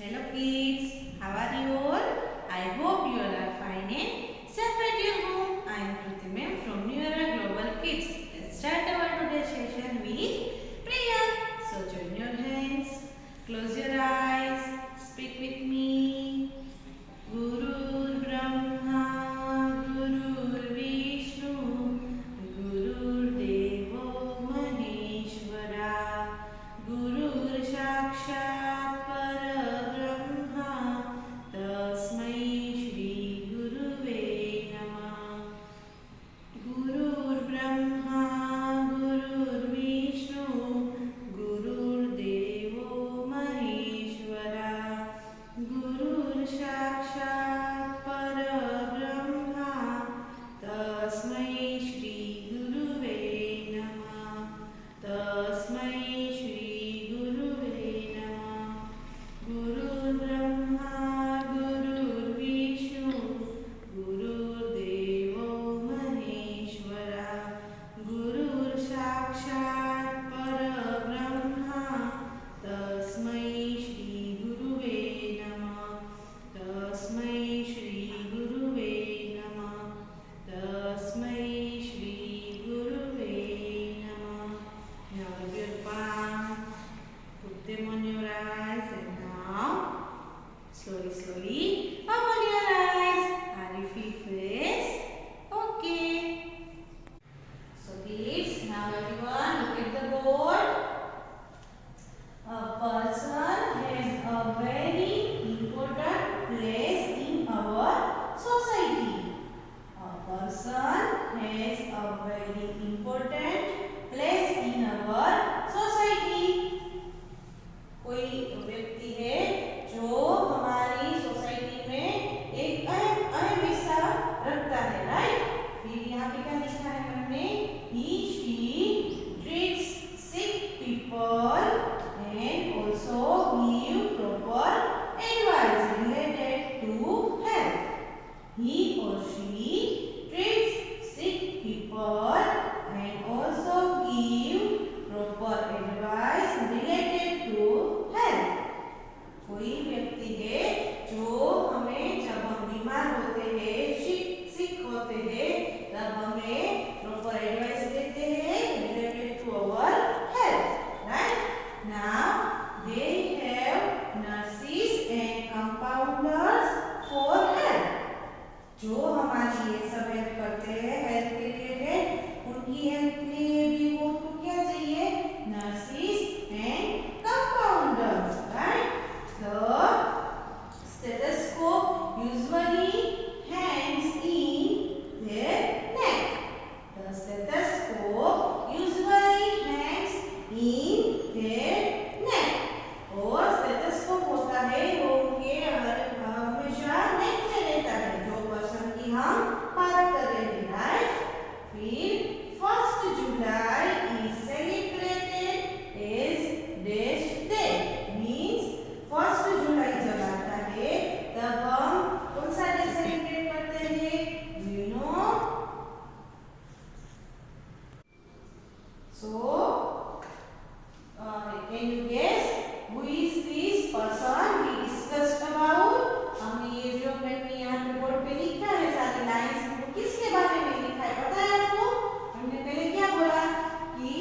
Hello kids, how are you all? I hope you all are fine and safe at your home. I am Kruti ma'am from New Era Global Kids. Let's start our today's session with prayer. So join your hands, close your eyes, speak with me. Guru Brahma, Guru Vishnu, Guru Devo Maheshwara, Guru Sakshat slowly open your eyes. Are you feel fresh? Okay. So kids, now everyone look at the board. A person has a very important place in our society. A person has a very important place in our society. कोई व्यक्ति है जो हमारी society में एक अहम हिस्सा रखता है, राइट। फिर यहाँ पे क्या लिखा है हमने, he she treats sick people and also give proper advice related to health. He or she treats sick people and also give proper advice related to health. कोई व्यक्ति है जो हमें जब हम बीमार होते हैं, सिक होते हैं, तब हमें प्रॉपर एडवाइस देते हैं related to our health, right. Now they have nurses and compounders for health. जो हमारी ये सब हेल्प करते हैं हेल्थ के रिलेटेड, उनकी हेल्प के लिए भी वो क्या चाहिए, nurses and compounders, right. The stethoscope usually hangs in their neck. The stethoscope usually hangs in their neck. और stethoscope होता है वो उनके हमेशा नेक में रहता है, जो पर्सन की हम बात कर रहे हैं, राइट। फिर 1 जुलाई is celebrated as Dash Day. Means 1 जुलाई जब आता है तब हम कौन सा डे सेलिब्रेट करते हैं, you know. So can you guess who is this person we discussed about. हमने ये जो मैंने यहाँ पे बोर्ड पे लिखा है सारी लाइंस, वो किसके बारे में लिखा है पता है आपको। हमने पहले क्या बोला कि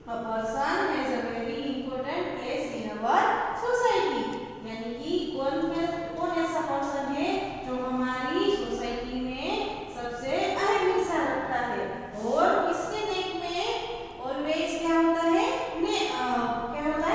a person has a very important place in our society, यानी कि कौन ऐसा पर्सन है जो हमारी सोसाइटी में सबसे अहम हिस्सा रखता है, और किसके नेक में ऑलवेज क्या होता है, क्या होता है,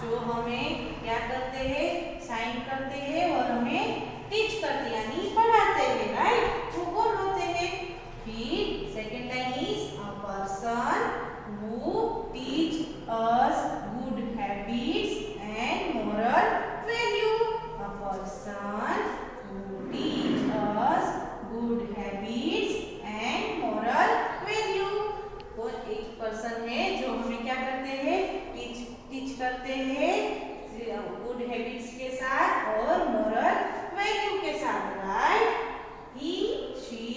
जो हमें क्या करते हैं, साइन करते हैं और हमें टीच करते हैं यानी पढ़ाते हैं, राइट। वो कौन होते हैं? फिर second line is a person who teach us good habits and moral value. A person who teach us good habits and moral value. वो एक पर्सन है जो हमें क्या करते हैं, टीच करते हैं गुड हैबिट्स के साथ और मोरल वैल्यू के साथ, right. He she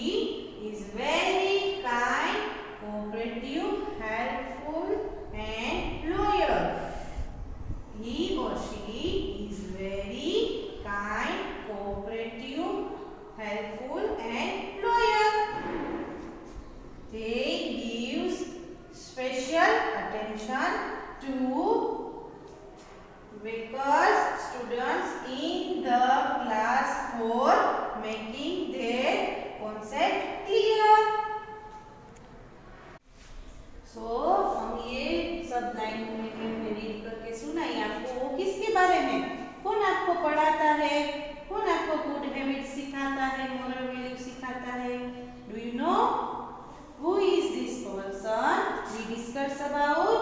is very kind, cooperative, helpful and loyal. He or she is very kind, cooperative, helpful and loyal. They gives special attention to weaker students in the class for making their concept clear. हम ये सब line में read करके सुनाई आपको। वो किसके बारे में, कौन आपको पढ़ाता है, कौन आपको गुड हैबिट सिखाता है, मोरल वैल्यू सिखाता है? Do you know who is this person we discuss about?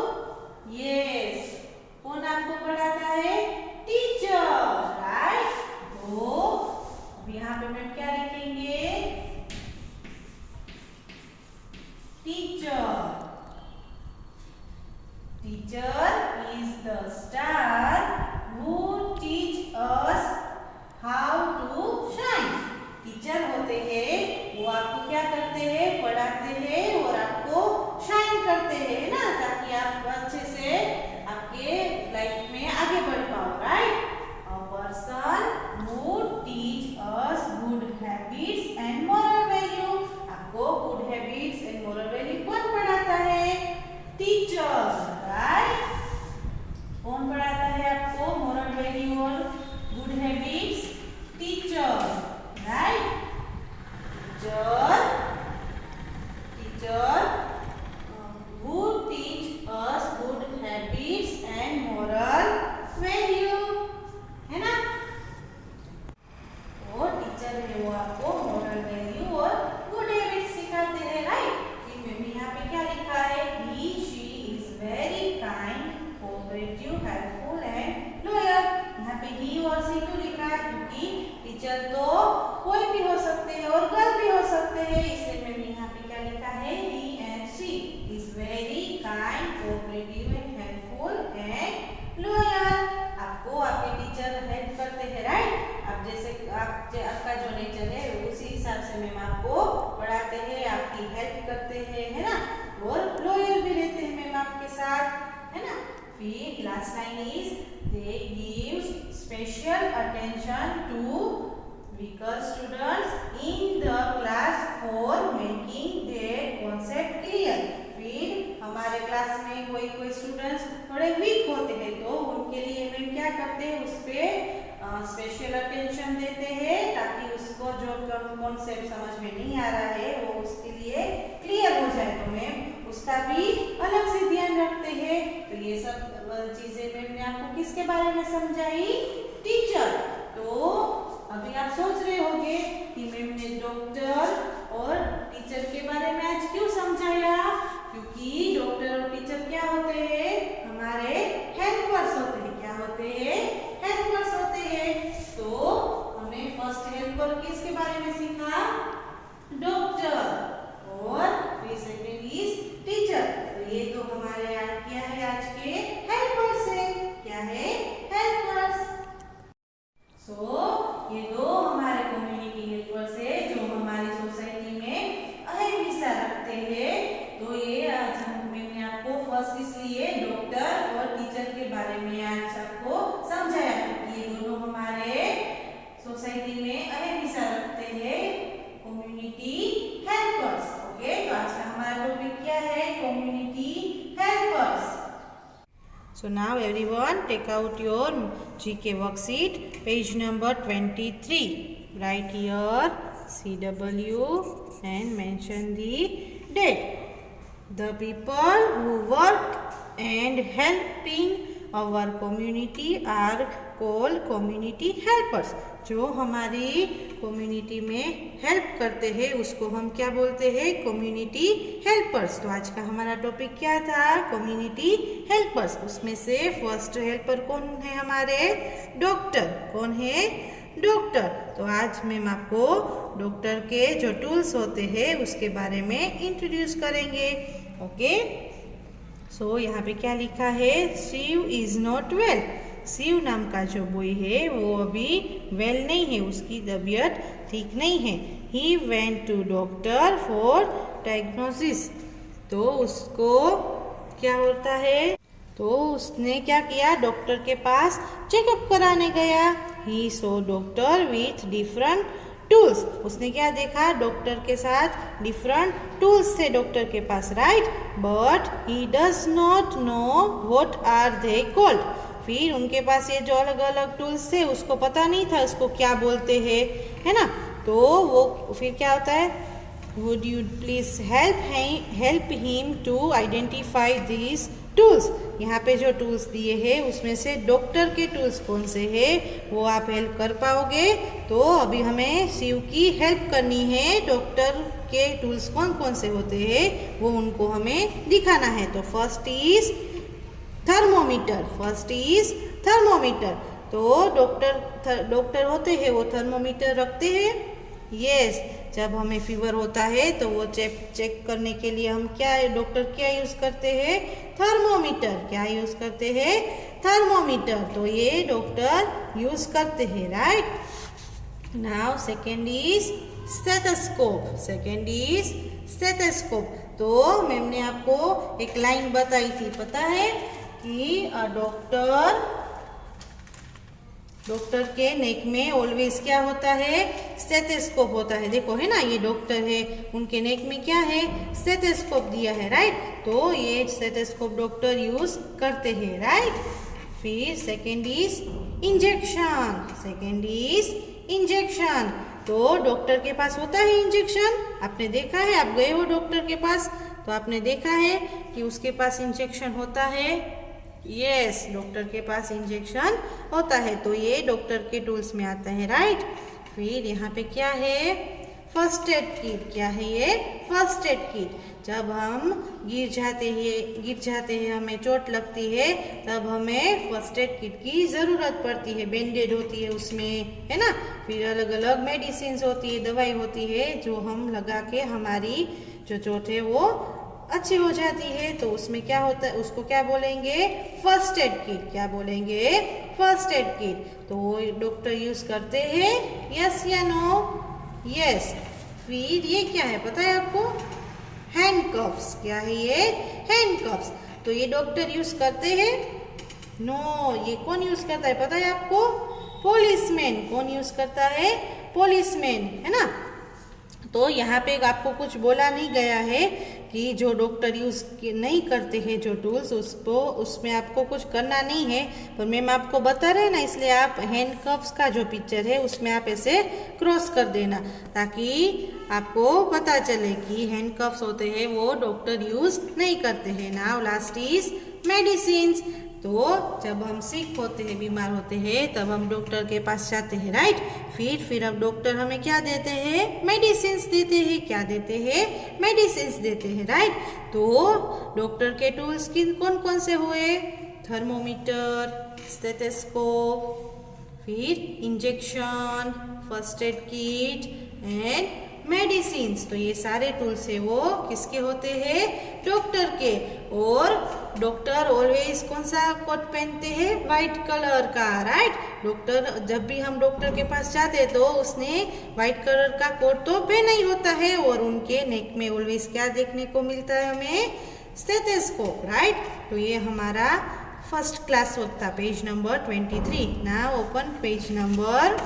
Yes, कौन आपको पढ़ाता है? Teacher, right. तो अब यहाँ पे मैम क्या लिखेंगे? Teacher. Teacher is the star who teach us how to shine. Teacher होते हैं वो आपको क्या करते हैं, पढ़ाते हैं और आपको शाइन करते हैं ना, ताकि आप अच्छे से आपके लाइफ में आगे बढ़ पाओ, right. A person who teach us good habits and moral value. आपको good habits and moral value कौन पढ़ाता है? Teacher, right. कौन पढ़ाता है आपको मोरल वैल्यू और good habits? Teacher, right. Teacher who teach us good habits and moral value, है ना। वो टीचर है, वो आपको मोरल वैल्यू और गुड हैबिट्स सिखाते हैं, राइट। यहाँ पे क्या लिखा है? He, she is very kind, cooperative, helpful and loyal. यहाँ पे he और she क्यों लिखा है? क्योंकि टीचर तो कोई भी हो सकते हैं और गर्ल भी हो सकते हैं, इसलिए मैंने यहाँ पे क्या लिखा है? He and she is very kind, cooperative and helpful and loyal. आपको आपके टीचर हेल्प करते हैं, राइट। आप जैसे आपका जो नेचर है उसी हिसाब से मैम आपको पढ़ाते हैं, आपकी हेल्प करते हैं, है ना, और लॉयल भी रहते हैं मैम आपके साथ, है ना। फिर last line is they gives special attention to weaker students in the class for making their concept clear. फिर हमारे क्लास में कोई स्टूडेंट्स थोड़े वीक होते हैं तो उनके लिए मैम क्या करते हैं, उस पे स्पेशल अटेंशन देते हैं ताकि उसको जो कॉन्सेप्ट समझ में नहीं आ रहा है वो उसके लिए क्लियर हो जाए। तो मैम उसका भी अलग से ध्यान रखते हैं। तो ये सब चीजें मैम ने आपको किसके बारे में समझाई? टीचर। तो अभी आप सोच रहे होंगे कि मैम ने डॉक्टर और टीचर के बारे में आज क्यों समझाया? क्योंकि डॉक्टर और टीचर क्या होते हैं? हमारे हेल्पर्स होते हैं। क्या होते हैं? हेल्पर्स होते हैं। तो हमने फर्स्ट हेल्पर किसके बारे में सीखा? डॉक्टर। और फिर सेकंड इज टीचर। तो ये तो हमारे आज क्या है? आज के हेल्पर्स है। क्या है? हेल्पर्स। ये दो हमारे कम्युनिटी हेल्पर्स है जो हमारी सोसाइटी में अहम हिस्सा रखते हैं। तो ये आज मैंने आपको फर्स्ट इसलिए डॉक्टर और टीचर के बारे में आज आपको समझाया क्योंकि ये दोनों हमारे सोसाइटी में अहम हिस्सा रखते हैं, कम्युनिटी हेल्पर्स। ओके, तो आज का हमारा टॉपिक क्या है? Community helpers. So now everyone take out your GK worksheet, page number 23. Write here CW and mention the date. The people who worked and helping our community are called community helpers. जो हमारी community में help करते हैं उसको हम क्या बोलते हैं? Community helpers. तो आज का हमारा टॉपिक क्या था? Community helpers. उसमें से फर्स्ट हेल्पर कौन है हमारे? डॉक्टर। कौन है? डॉक्टर। तो आज मैम आपको डॉक्टर के जो टूल्स होते हैं उसके बारे में इंट्रोड्यूस करेंगे। ओके, सो यहाँ पे क्या लिखा है? Shiv is not well. Shiv नाम का जो बॉय है वो अभी वेल नहीं है, उसकी तबीयत ठीक नहीं है। He went to doctor for diagnosis. तो उसको क्या होता है? तो उसने क्या किया? डॉक्टर के पास चेकअप कराने गया। He saw doctor with different tools. उसने क्या देखा? डॉक्टर के साथ डिफरेंट टूल्स थे डॉक्टर के पास, right? But he does not know what are they called. फिर उनके पास ये जो अलग अलग टूल्स थे उसको पता नहीं था उसको क्या बोलते हैं, है ना? तो वो फिर क्या होता है? Would you please help him to identify this tools. यहाँ पे जो टूल्स दिए हैं उसमें से डॉक्टर के टूल्स कौन से हैं वो आप हेल्प कर पाओगे। तो अभी हमें शिव की हेल्प करनी है। डॉक्टर के टूल्स कौन कौन से होते हैं वो उनको हमें दिखाना है। तो first is thermometer. First is thermometer. तो डॉक्टर होते हैं वो थर्मोमीटर रखते हैं। यस, जब हमें फीवर होता है तो वो चेक करने के लिए हम क्या डॉक्टर क्या यूज करते हैं? थर्मोमीटर। क्या यूज करते हैं? थर्मोमीटर। तो ये डॉक्टर यूज करते हैं, right? Now second is stethoscope. Second is stethoscope. तो मैम ने आपको एक लाइन बताई थी, पता है कि डॉक्टर के नेक में ऑलवेज क्या होता है? स्टेथोस्कोप होता है। देखो है ना, ये डॉक्टर है, उनके नेक में क्या है? स्टेथोस्कोप दिया है, राइट? तो ये स्टेथोस्कोप डॉक्टर यूज करते हैं, राइट? फिर second is injection. Second is injection. तो डॉक्टर के पास होता है इंजेक्शन। आपने देखा है, आप गए हो डॉक्टर के पास तो आपने देखा है कि उसके पास इंजेक्शन होता है। यस, डॉक्टर के पास इंजेक्शन होता है। तो ये डॉक्टर के टूल्स में आता है, राइट? फिर यहाँ पे क्या है? First aid kit. क्या है ये? First aid kit. जब हम गिर जाते हैं, हमें चोट लगती है, तब हमें फर्स्ट एड किट की ज़रूरत पड़ती है। बैंडेड होती है उसमें, है ना? फिर अलग अलग मेडिसिन होती है, दवाई होती है जो हम लगा के हमारी जो चोट है वो अच्छी हो जाती है। तो उसमें क्या होता है? उसको क्या बोलेंगे? First aid kit. क्या बोलेंगे? First aid kit. तो वो डॉक्टर यूज करते हैं, यस या नो? यस। फिर ये क्या है पता है आपको? हैंडकफ्स। क्या है ये? हैंडकफ्स। तो ये डॉक्टर यूज करते हैं? नो, ये कौन यूज करता है पता है आपको? पुलिसमैन। कौन यूज करता है? पुलिसमैन, है ना? तो यहाँ पे आपको कुछ बोला नहीं गया है कि जो डॉक्टर यूज नहीं करते हैं जो टूल्स उसमें आपको कुछ करना नहीं है, पर मैम आपको बता रहे हैं ना, इसलिए आप हैंडकफ्स का जो पिक्चर है उसमें आप ऐसे क्रॉस कर देना ताकि आपको पता चले कि हैंडकफ्स होते हैं वो डॉक्टर यूज नहीं करते हैं। Now last is medicine. तो जब हम सिक होते हैं, बीमार होते हैं, तब हम डॉक्टर के पास जाते हैं, राइट? फिर अब डॉक्टर हमें क्या देते हैं? मेडिसिन देते हैं। क्या देते हैं? मेडिसिन देते हैं, राइट? तो डॉक्टर के टूल्स कौन कौन से हुए? थर्मोमीटर, स्टेथोस्कोप, फिर injection, first aid kit and medicine. तो ये सारे टूल्स है वो किसके होते हैं? डॉक्टर के। और डॉक्टर ऑलवेज कौन सा कोट पहनते हैं? व्हाइट कलर का, राइट? डॉक्टर जब भी हम डॉक्टर के पास जाते हैं तो उसने व्हाइट कलर का कोट तो पहना ही होता है और उनके नेक में ऑलवेज क्या देखने को मिलता है हमें? Stethoscope, right? तो ये हमारा फर्स्ट क्लास वर्क था, page number 23। Now open page number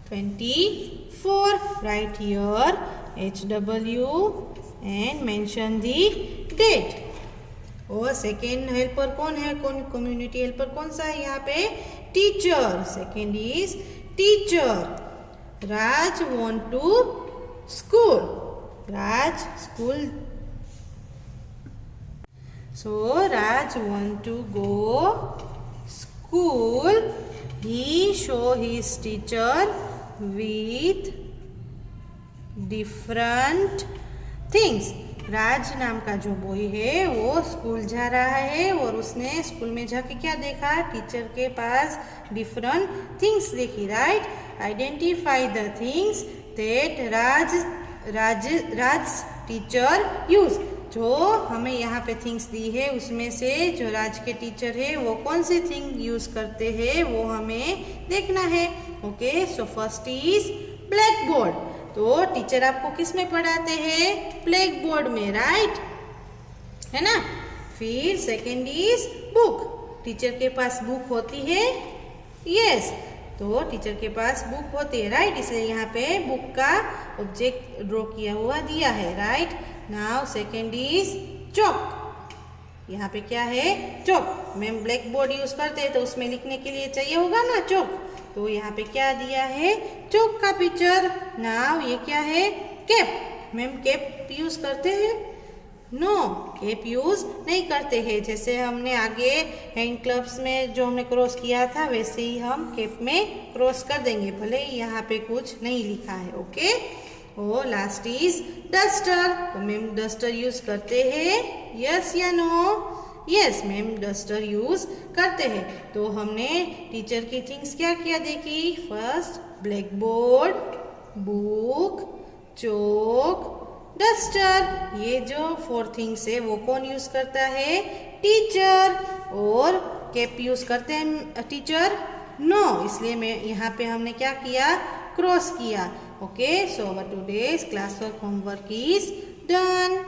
24. Write here HW and mention the date. और सेकेंड हेल्पर कौन है? कम्युनिटी हेल्पर कौन सा है यहाँ पे? Teacher. Second is teacher. Raj want to school. Raj school. So Raj want to go school, he show his teacher with different things. राज नाम का जो बॉय है वो स्कूल जा रहा है और उसने स्कूल में जाके क्या देखा? टीचर के पास डिफरेंट थिंग्स देखी. Right? Identify the things that Raj teacher use. जो हमें यहाँ पे थिंग्स दी है उसमें से जो राज के टीचर है वो कौन से थिंग यूज करते हैं वो हमें देखना है. Okay, so first is black board. तो टीचर आपको किस में पढ़ाते हैं? ब्लैक बोर्ड में. राइट है ना? फिर सेकंड इज बुक. टीचर के पास बुक होती है. यस, तो टीचर के पास बुक होती है. राइट, इसलिए यहाँ पे बुक का ऑब्जेक्ट ड्रॉ किया हुआ दिया है. Right, now second is chalk. यहाँ पे क्या है? Chalk. Ma'am black board use करते हैं तो उसमें लिखने के लिए चाहिए होगा ना चॉक. तो यहाँ पे क्या दिया है? चॉक का पिक्चर. नाउ ये क्या है? कैप. मैम कैप यूज करते हैं? नो, कैप यूज नहीं करते हैं. जैसे हमने आगे हैंड क्लब्स में जो हमने क्रॉस किया था वैसे ही हम कैप में क्रॉस कर देंगे, भले ही यहाँ पे कुछ नहीं लिखा है. ओके, और लास्ट इज डस्टर. तो मैम डस्टर यूज करते हैं? यस या no? Yes, ma'am duster use करते हैं. तो हमने टीचर की थिंग्स क्या क्या देखी? फर्स्ट ब्लैक बोर्ड, बुक, चौक, डस्टर. ये जो 4 थिंग्स है वो कौन यूज करता है? टीचर. और कैप यूज करते हैं टीचर? नो, इसलिए मैं यहाँ पे हमने क्या किया? क्रॉस किया. Okay, so our today's class work homework is done.